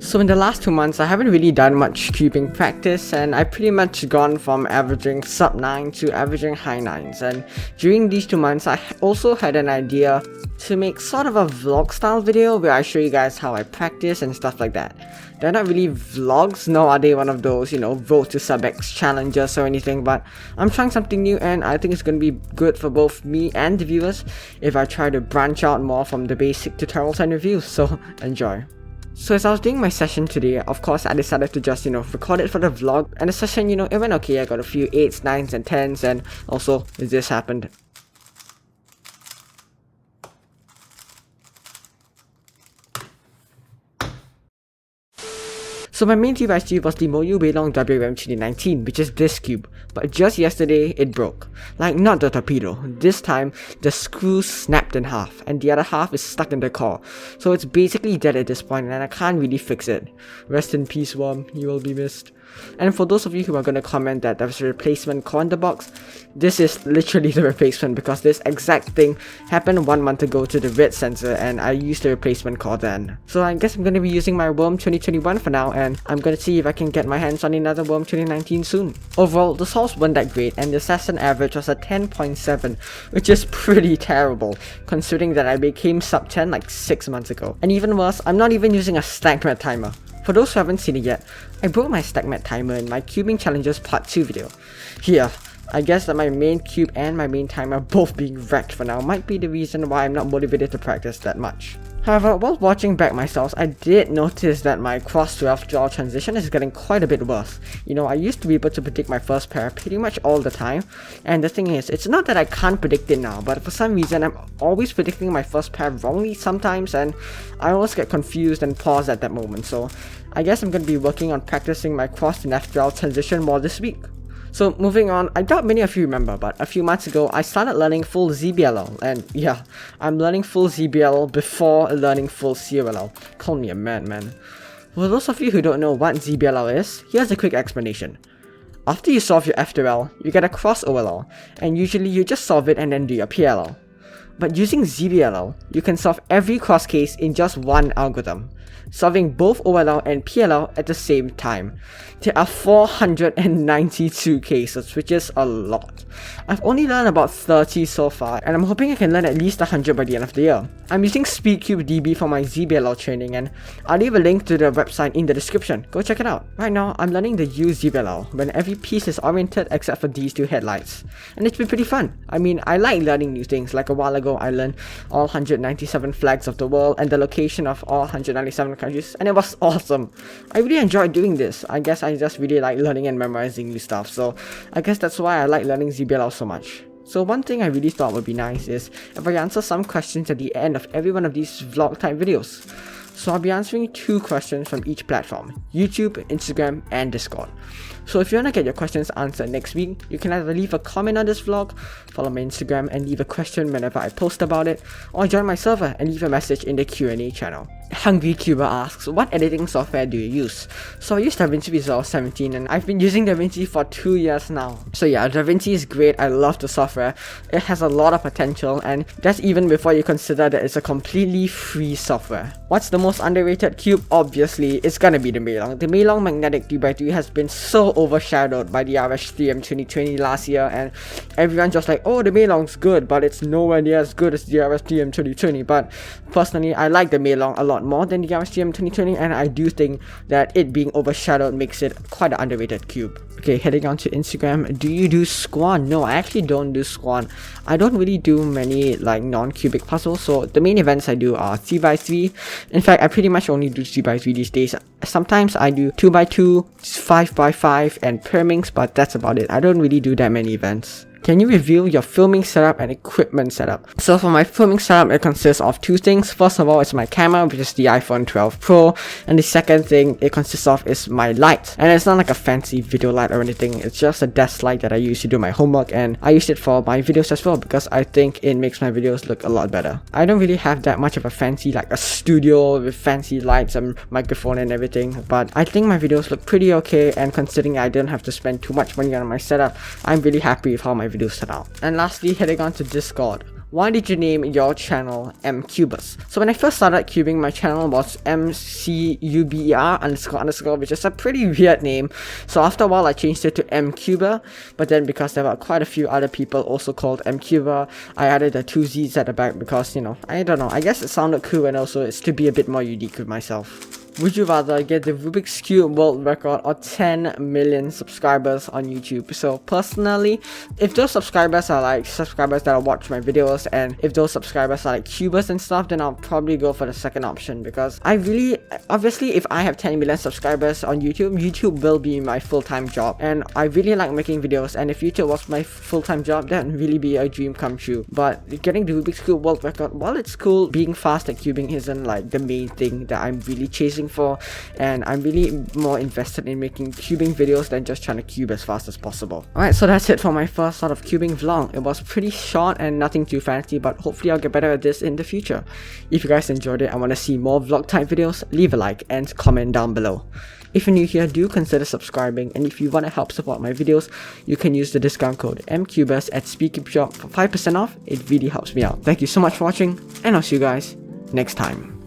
So in the last 2 months, I haven't really done much cubing practice, and I've pretty much gone from averaging sub 9 to averaging high 9s. And during these 2 months, I also had an idea to make sort of a vlog style video where I show you guys how I practice and stuff like that. They're not really vlogs, nor are they one of those, vote to sub X challenges or anything, but I'm trying something new and I think it's going to be good for both me and the viewers if I try to branch out more from the basic tutorials and reviews, so enjoy. So as I was doing my session today, of course I decided to just, record it for the vlog, and the session, it went okay. I got a few 8s, 9s and 10s, and also this happened. So my main cube actually was the Moyu Weilong WM 2019, which is this cube, but just yesterday it broke. Like, not the torpedo. This time the screw snapped in half and the other half is stuck in the core, so it's basically dead at this point and I can't really fix it. Rest in peace, Worm, you will be missed. And for those of you who are going to comment that there was a replacement core in the box, this is literally the replacement because this exact thing happened 1 month ago to the red sensor and I used the replacement core then. So I guess I'm going to be using my Worm 2021 for now, and I'm going to see if I can get my hands on another Worm 2019 soon. Overall, the solves weren't that great and the session average was a 10.7, which is pretty terrible considering that I became sub 10 like 6 months ago. And even worse, I'm not even using a stack mat timer. For those who haven't seen it yet, I broke my stack mat timer in my cubing challenges part 2 video. Here, I guess that my main cube and my main timer both being wrecked for now might be the reason why I'm not motivated to practice that much. However, while watching back myself, I did notice that my cross 12 draw transition is getting quite a bit worse. I used to be able to predict my first pair pretty much all the time, and the thing is, it's not that I can't predict it now, but for some reason I'm always predicting my first pair wrongly sometimes, and I always get confused and pause at that moment, so I guess I'm going to be working on practicing my cross to left draw transition more this week. So moving on, I doubt many of you remember, but a few months ago I started learning full ZBLL, and yeah, I'm learning full ZBLL before learning full COLL. Call me a madman. For those of you who don't know what ZBLL is, here's a quick explanation. After you solve your FDL, you get a cross OLL, and usually you just solve it and then do your PLL. But using ZBLL, you can solve every cross case in just one algorithm, solving both OLL and PLL at the same time. There are 492 cases, which is a lot. I've only learned about 30 so far, and I'm hoping I can learn at least 100 by the end of the year. I'm using SpeedCubeDB for my ZBLL training, and I'll leave a link to the website in the description. Go check it out. Right now, I'm learning the use ZBLL when every piece is oriented except for these two headlights, and it's been pretty fun. I mean, I like learning new things. Like a while ago, I learned all 197 flags of the world and the location of all 197 countries, and it was awesome. I really enjoyed doing this. I guess I just really like learning and memorizing new stuff, so I guess that's why I like learning ZBLL so much. So one thing I really thought would be nice is if I answer some questions at the end of every one of these vlog type videos. So I'll be answering 2 questions from each platform, YouTube, Instagram, and Discord. So if you want to get your questions answered next week, you can either leave a comment on this vlog, follow my Instagram and leave a question whenever I post about it, or join my server and leave a message in the Q&A channel. Hungry Cuber asks, what editing software do you use? So I use DaVinci Resolve 17 and I've been using DaVinci for 2 years now. So yeah, DaVinci is great. I love the software. It has a lot of potential, and that's even before you consider that it's a completely free software. What's the most underrated cube? Obviously, it's gonna be the Weilong. The Weilong Magnetic 3x3 has been so overshadowed by the RS3M 2020 last year, and everyone's just like, oh, the Weilong's good, but it's nowhere near as good as the RS3M 2020. But personally, I like the Weilong a lot more than the RS3M 2020, and I do think that it being overshadowed makes it quite an underrated cube. Okay, heading on to Instagram. Do you do Squan? No, I actually don't do Squan. I don't really do many like non-cubic puzzles, so the main events I do are 3x3. In fact, I pretty much only do 3x3 these days. Sometimes I do 2x2, 5x5, and Permings, but that's about it. I don't really do that many events. Can you review your filming setup and equipment setup? So for my filming setup, it consists of 2 things. First of all, it's my camera, which is the iPhone 12 Pro, and the second thing it consists of is my light. And it's not like a fancy video light or anything, it's just a desk light that I use to do my homework, and I use it for my videos as well because I think it makes my videos look a lot better. I don't really have that much of a fancy, like a studio with fancy lights and microphone and everything, but I think my videos look pretty okay, and considering I don't have to spend too much money on my setup, I'm really happy with how my videos set out. And lastly, heading on to Discord. why did you name your channel Cuberzz? So when I first started cubing, my channel was MCUBER__, which is a pretty weird name. So after a while I changed it to Cuber, but then because there were quite a few other people also called Cuber, I added the 2 Z's at the back because, you know, I don't know, I guess it sounded cool, and also it's to be a bit more unique with myself. Would you rather get the Rubik's Cube world record or 10 million subscribers on YouTube? So personally, if those subscribers are like subscribers that watch my videos, and if those subscribers are like cubers and stuff, then I'll probably go for the second option, because I really, obviously if I have 10 million subscribers on YouTube, YouTube will be my full-time job, and I really like making videos, and if YouTube was my full-time job, that would really be a dream come true. But getting the Rubik's Cube world record, while it's cool, being fast at cubing isn't like the main thing that I'm really chasing for, and I'm really more invested in making cubing videos than just trying to cube as fast as possible. Alright, so that's it for my first sort of cubing vlog. It was pretty short and nothing too fancy, but hopefully I'll get better at this in the future. If you guys enjoyed it and want to see more vlog type videos, leave a like and comment down below. If you're new here, do consider subscribing, and if you want to help support my videos, you can use the discount code Cuberzz at Speakeep Shop for 5% off. It really helps me out. Thank you so much for watching, and I'll see you guys next time.